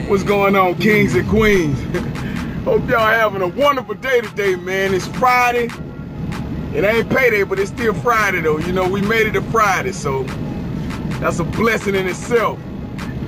What's going on, kings and queens? Hope y'all having a wonderful day today, man. It's Friday. It ain't payday, but it's still Friday though. You know, we made it to Friday, so that's a blessing in itself.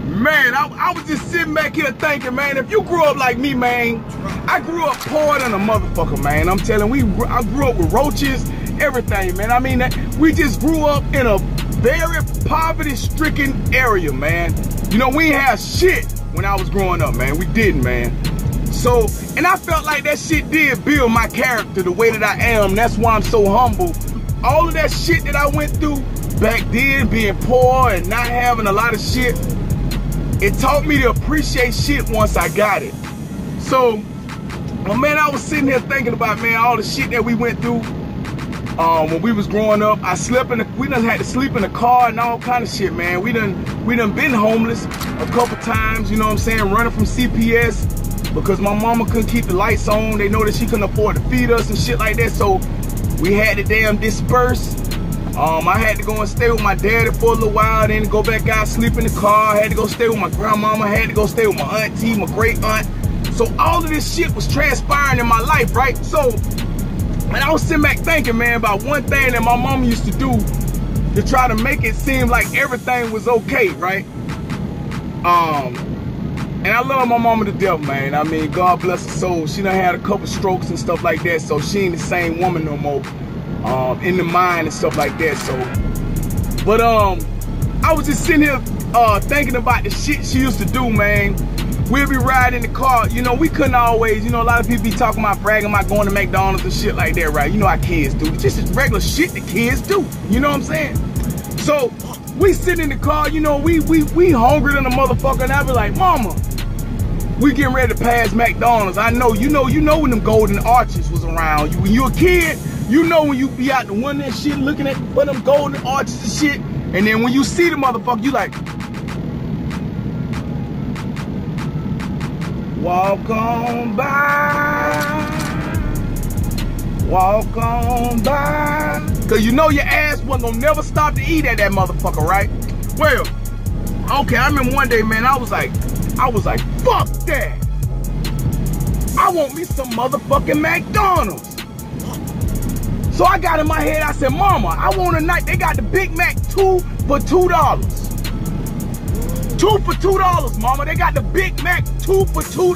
Man, I was just sitting back here thinking, man, if you grew up like me, man, I grew up poor than a motherfucker, man. I'm telling you, I grew up with roaches, everything, man. I mean, we just grew up in a very poverty-stricken area, man. You know, we ain't have shit when I was growing up, man. We didn't, man. So, and I felt like that shit did build my character the way that I am. That's why I'm so humble. All of that shit that I went through back then, being poor and not having a lot of shit, it taught me to appreciate shit once I got it. So, man, I was sitting here thinking about, man, all the shit that we went through when we was growing up. We done had to sleep in the car and all kind of shit, man. We done been homeless a couple times, you know what I'm saying, running from CPS because my mama couldn't keep the lights on. They know that she couldn't afford to feed us and shit like that, so we had to damn disperse. I had to go and stay with my daddy for a little while, then go back out, sleep in the car. I had to go stay with my grandmama. I had to go stay with my auntie, my great aunt. So all of this shit was transpiring in my life, right? So, and I was sitting back thinking, man, about one thing that my mama used to do to try to make it seem like everything was okay, right? And I love my mama to death, man. I mean, God bless her soul. She done had a couple strokes and stuff like that, so she ain't the same woman no more. In the mind and stuff like that. So, but I was just sitting here thinking about the shit she used to do, man. We'll be riding in the car, you know, we couldn't always, you know, a lot of people be talking about bragging about going to McDonald's and shit like that, right? You know how kids do. It's just regular shit that kids do, you know what I'm saying? So we sitting in the car, you know, we hungry than a motherfucker, and I be like, Mama, we getting ready to pass McDonald's. I know, you know when them golden arches was around. When you a kid, you know when you be out the window and shit looking at for them golden arches and shit, and then when you see the motherfucker, you like, walk on by, walk on by. Cause you know your ass wasn't gonna never stop to eat at that motherfucker, right? Well, okay, I remember one day, man, I was like, fuck that. I want me some motherfucking McDonald's. So I got in my head, I said, Mama, I want a night. They got the Big Mac 2 for $2. 2 for $2, Mama. They got the Big Mac 2 for $2.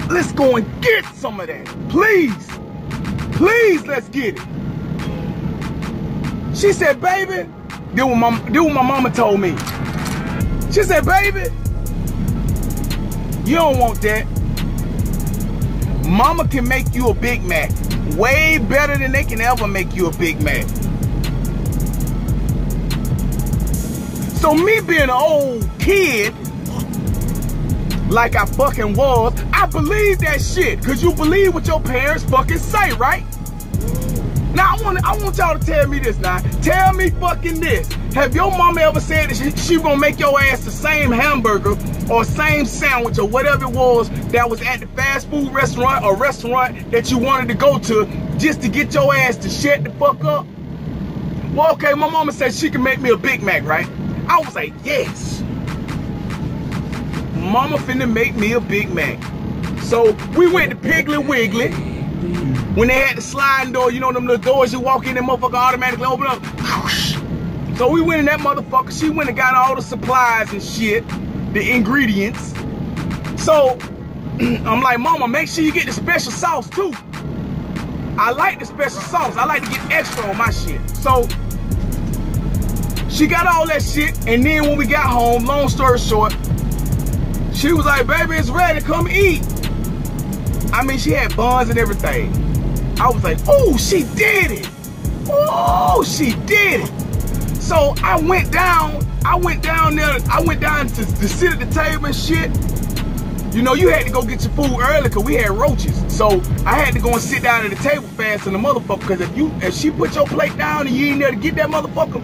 Let's go and get some of that. Please. Please, let's get it. She said, baby, this what my mama told me. She said, baby, you don't want that. Mama can make you a Big Mac way better than they can ever make you a Big Mac. So me being an old kid, like I fucking was, I believe that shit, cause you believe what your parents fucking say, right? Now I want y'all to tell me this now. Tell me fucking this. Have your mama ever said that she gonna make your ass the same hamburger or same sandwich or whatever it was that was at the fast food restaurant or restaurant that you wanted to go to just to get your ass to shut the fuck up? Well, okay, my mama said she can make me a Big Mac, right? I was like, yes. Mama finna make me a Big Mac. So we went to Piggly Wiggly. When they had the sliding door, you know them little doors you walk in, that motherfucker automatically open up. So we went in that motherfucker. She went and got all the supplies and shit, the ingredients. So I'm like, Mama, make sure you get the special sauce too. I like the special sauce. I like to get extra on my shit. So she got all that shit, and then when we got home, long story short, she was like, baby, it's ready, come eat. I mean, she had buns and everything. I was like, oh, she did it. Oh, she did it. So I went down there, I went down to sit at the table and shit. You know, you had to go get your food early because we had roaches. So I had to go and sit down at the table fast than the motherfucker, because if she put your plate down and you ain't there to get that motherfucker,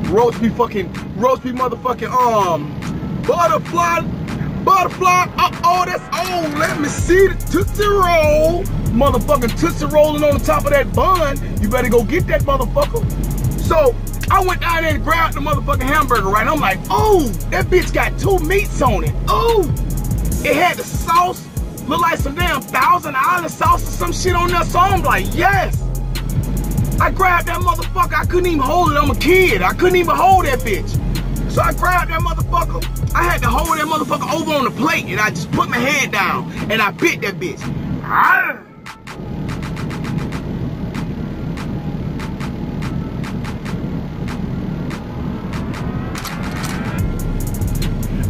roast be motherfucking butterfly, oh, that's old. Let me see the Tootsie Roll. motherfucking Tootsie rolling on the top of that bun. You better go get that motherfucker. So I went down there and grabbed the motherfucking hamburger, right? I'm like, oh, that bitch got 2 meats on it. Oh, it had the sauce, look like some damn Thousand Island sauce or some shit on there. So I'm like, yes. I grabbed that motherfucker. I couldn't even hold it. I'm a kid. I couldn't even hold that bitch. So I grabbed that motherfucker. I had to hold that motherfucker over on the plate, and I just put my head down and I bit that bitch.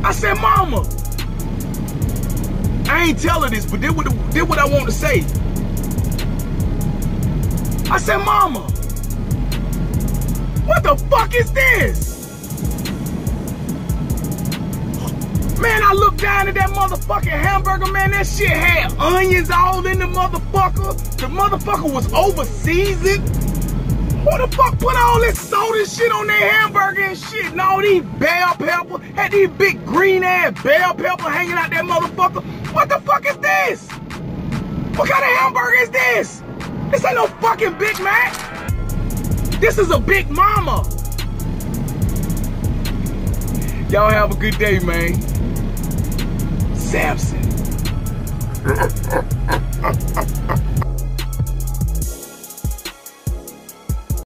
I said, Mama. I ain't tell her this, but did what I want to say. I said, Mama, what the fuck is this? Man, I looked down at that motherfucking hamburger, man. That shit had onions all in the motherfucker. The motherfucker was over seasoned. Who the fuck put all this salt and shit on their hamburger and shit? And all these bell peppers, had these big green ass bell peppers hanging out that motherfucker. What the fuck is this? What kind of hamburger is this? This ain't no fucking Big Mac. This is a Big Mama. Y'all have a good day, man. Samson.